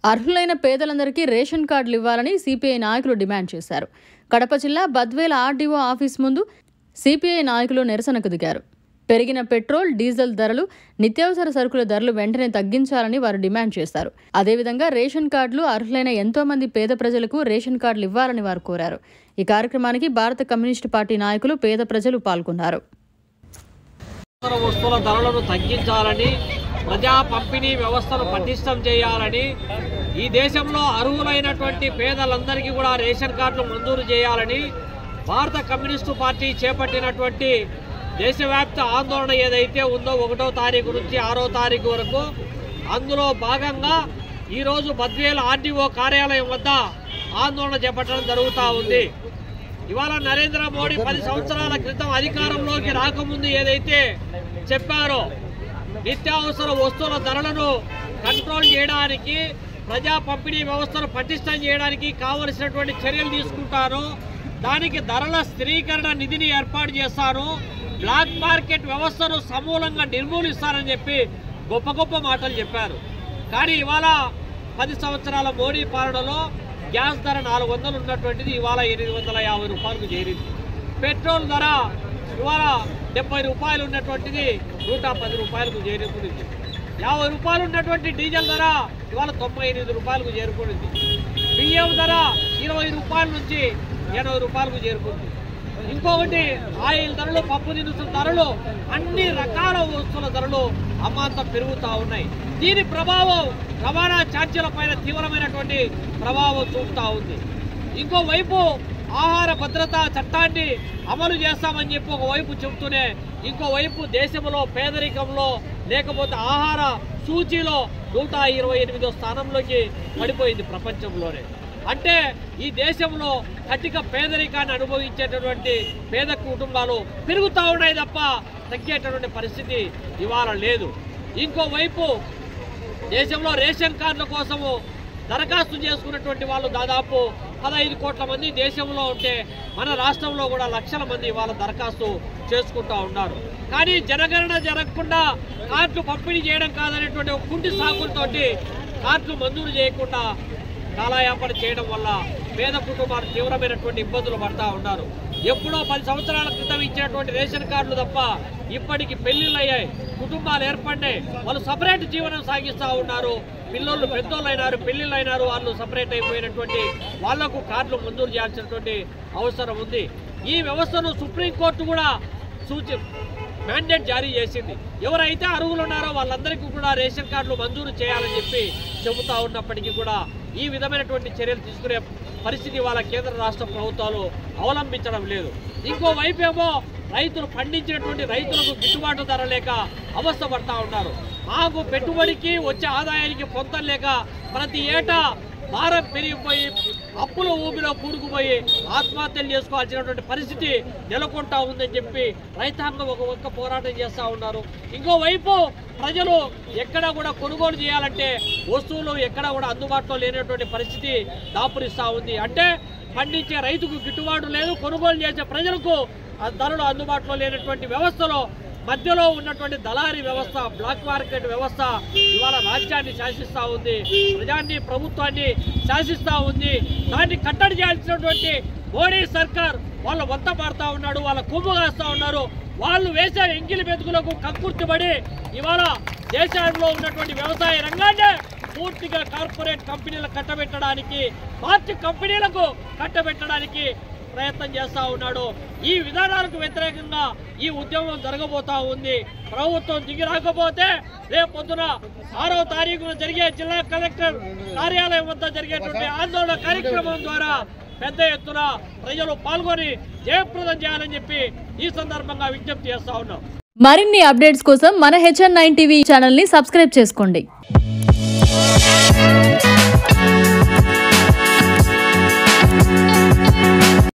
అర్హులైన పేదలందరికీ రేషన్ కార్డులు ఇవ్వాలని సిపిఐ నాయకులు డిమాండ్ చేశారు. కడప జిల్లా బద్వేల ఆర్డీఓ ఆఫీస్ ముందు సిపిఐ నాయకులు నిరసనకు దిగారు. పెరిగిన పెట్రోల్, డీజిల్ ధరలు, నిత్యావసర సరుకుల ధరలు వెంటనే తగ్గించాలని వారు డిమాండ్ చేశారు. అదేవిధంగా రేషన్ కార్డులు అర్హులైన ఎంతో మంది పేద ప్రజలకు రేషన్ కార్డులు ఇవ్వాలని వారు కోరారు. ఈ కార్యక్రమానికి భారత కమ్యూనిస్టు పార్టీ నాయకులు, పేద ప్రజలు పాల్గొన్నారు. వస్తువుల ధరలను తగ్గించాలని, ప్రజా పంపిణీ వ్యవస్థను పటిష్టం చేయాలని, ఈ దేశంలో అర్హులైనటువంటి పేదలందరికీ కూడా రేషన్ కార్డులు మంజూరు చేయాలని భారత కమ్యూనిస్టు పార్టీ చేపట్టినటువంటి దేశవ్యాప్త ఆందోళన ఏదైతే ఉందో 1వ తారీఖు నుంచి 6వ తారీఖు వరకు, అందులో భాగంగా ఈరోజు బద్వేల ఆర్డీఓ కార్యాలయం వద్ద ఆందోళన చేపట్టడం జరుగుతూ ఉంది. ఇవాళ నరేంద్ర మోడీ 10 సంవత్సరాల క్రితం అధికారంలోకి రాకముందు ఏదైతే చెప్పారో, నిత్యావసర వస్తువుల ధరలను కంట్రోల్ చేయడానికి, ప్రజా పంపిణీ వ్యవస్థను పటిష్టం చేయడానికి కావలసినటువంటి చర్యలు తీసుకుంటారు, దానికి ధరల స్థిరీకరణ నిధిని ఏర్పాటు చేస్తారు, బ్లాక్ మార్కెట్ వ్యవస్థను సమూలంగా నిర్మూలిస్తారని చెప్పి గొప్ప గొప్ప మాటలు చెప్పారు. కానీ ఇవాళ 10 సంవత్సరాల మోడీ పాలనలో గ్యాస్ ధర 400 ఉన్నటువంటిది ఇవాళ 850 రూపాయలకు చేరింది. పెట్రోల్ ధర ఇవాళ 70 రూపాయలు ఉన్నటువంటిది 110 రూపాయలకు చేరుకుంది. 50 రూపాయలు ఉన్నటువంటి డీజిల్ ధర ఇవాళ 98 రూపాయలకు చేరుకుంది. బియ్యం ధర 20 రూపాయల నుంచి 80 రూపాయలకు చేరుకుంది. ఇంకొకటి ఆయిల్ ధరలు, పప్పు దినుసుల ధరలు, అన్ని రకాల వస్తువుల ధరలు అమాంతం పెరుగుతూ ఉన్నాయి. దీని ప్రభావం రవాణా ఛార్జీల పైన తీవ్రమైనటువంటి ప్రభావం చూపుతూ ఉంది. ఇంకోవైపు ఆహార భద్రతా చట్టాన్ని అమలు చేస్తామని చెప్పి ఒకవైపు చెబుతూనే, ఇంకోవైపు దేశంలో పేదరికంలో లేకపోతే ఆహార సూచీలో 128వ స్థానంలోకి పడిపోయింది ప్రపంచంలోనే. అంటే ఈ దేశంలో కటిక పేదరికాన్ని అనుభవించేటటువంటి పేద కుటుంబాలు పెరుగుతూ ఉన్నాయి తప్ప తగ్గేటటువంటి పరిస్థితి ఇవాళ లేదు. ఇంకోవైపు దేశంలో రేషన్ కార్డుల కోసము దరఖాస్తు చేసుకున్నటువంటి వాళ్ళు దాదాపు 15 కోట్ల మంది దేశంలో ఉంటే, మన రాష్ట్రంలో కూడా లక్షల మంది ఇవాళ దరఖాస్తు చేసుకుంటూ ఉన్నారు. కానీ జనగణన జరగకుండా కార్డులు పంపిణీ చేయడం కాదనేటువంటి ఒక కుంటి సాకులతోటి కార్డులు మంజూరు చేయకుండా కాలయాపన చేయడం వల్ల పేద కుటుంబాలు తీవ్రమైనటువంటి ఇబ్బందులు పడతా ఉన్నారు. ఎప్పుడో 10 సంవత్సరాల క్రితం ఇచ్చినటువంటి రేషన్ కార్డులు తప్ప ఇప్పటికి పెళ్లిళ్ళు అయ్యాయి, కుటుంబాలు ఏర్పడినాయి, వాళ్ళు సపరేట్ జీవనం సాగిస్తూ ఉన్నారు. పిల్లలు పెద్దోళ్ళు అయినారు, పెళ్లిళ్ళు అయినారు, వాళ్ళు సపరేట్ అయిపోయినటువంటి వాళ్లకు కార్డులు మంజూరు చేయాల్సినటువంటి అవసరం ఉంది. ఈ వ్యవస్థను సుప్రీంకోర్టు కూడా మ్యాండేట్ జారీ చేసింది. ఎవరైతే అర్హులు ఉన్నారో వాళ్ళందరికీ కూడా రేషన్ కార్డులు మంజూరు చేయాలని చెప్పి చెబుతా ఉన్నప్పటికీ కూడా ఈ విధమైనటువంటి చర్యలు తీసుకునే పరిస్థితి వాళ్ళ కేంద్ర రాష్ట్ర ప్రభుత్వాలు అవలంబించడం లేదు. ఇంకోవైపు ఏమో రైతులు పండించినటువంటి రైతులకు గిట్టుబాటు ధర లేక అవస్థ పడతా ఉన్నారు. మాకు పెట్టుబడికి వచ్చే ఆదాయానికి పొంతం లేక ప్రతి ఏటా భారం పెరిగిపోయి అప్పుల ఊబిలో కూరుకుపోయి ఆత్మహత్యలు చేసుకోవాల్సినటువంటి పరిస్థితి నెలకొంటా ఉందని చెప్పి రైతాంగం ఒక పోరాటం చేస్తూ ఉన్నారు. ఇంకోవైపు ప్రజలు ఎక్కడ కూడా కొనుగోలు చేయాలంటే వస్తువులు ఎక్కడ కూడా అందుబాటులో లేనటువంటి పరిస్థితి దాపురిస్తూ ఉంది. అంటే పండించే రైతుకు గిట్టుబాటు లేదు, కొనుగోలు చేసే ప్రజలకు ధరలు అందుబాటులో లేనటువంటి వ్యవస్థలో మధ్యలో ఉన్నటువంటి దళారీ వ్యవస్థ, బ్లాక్ మార్కెట్ వ్యవస్థ ఇవాళ రాజ్యాన్ని శాసిస్తూ ఉంది, ప్రజాన్ని ప్రభుత్వాన్ని శాసిస్తూ ఉంది. దాన్ని కట్టడి చేయాల్సినటువంటి మోడీ సర్కార్ వాళ్ళ వంత పడతా ఉన్నాడు, వాళ్ళ కొమ్ము కాస్తా ఉన్నారు. వాళ్ళు వేసే ఎంగిలి మెతుకులకు కక్కుర్తిపడి ఇవాళ దేశంలో ఉన్నటువంటి వ్యవసాయ రంగాన్ని పూర్తిగా కార్పొరేట్ కంపెనీలకు కట్టబెట్టడానికి, పార్టీ కంపెనీలకు కట్టబెట్టడానికి ప్రయత్నం చేస్తూ ఉన్నాడు. ఈ విధానాలకు వ్యతిరేకంగా ఈ ఉద్యమం జరగబోతా ఉంది. ప్రభుత్వం దిగి రాకపోతే రేపు పొద్దున 6వ తారీఖున జరిగే జిల్లా కలెక్టర్ కార్యాలయం వద్ద జరిగేటువంటి ఆందోళన కార్యక్రమం ద్వారా పెద్ద ఎత్తున ప్రజలు పాల్గొని జయప్రదం చేయాలని చెప్పి ఈ సందర్భంగా విజ్ఞప్తి చేస్తా ఉన్నాం. మరిన్ని అప్డేట్స్ కోసం మన HN9 టీవీ ఛానల్ ని సబ్స్క్రైబ్ చేసుకోండి.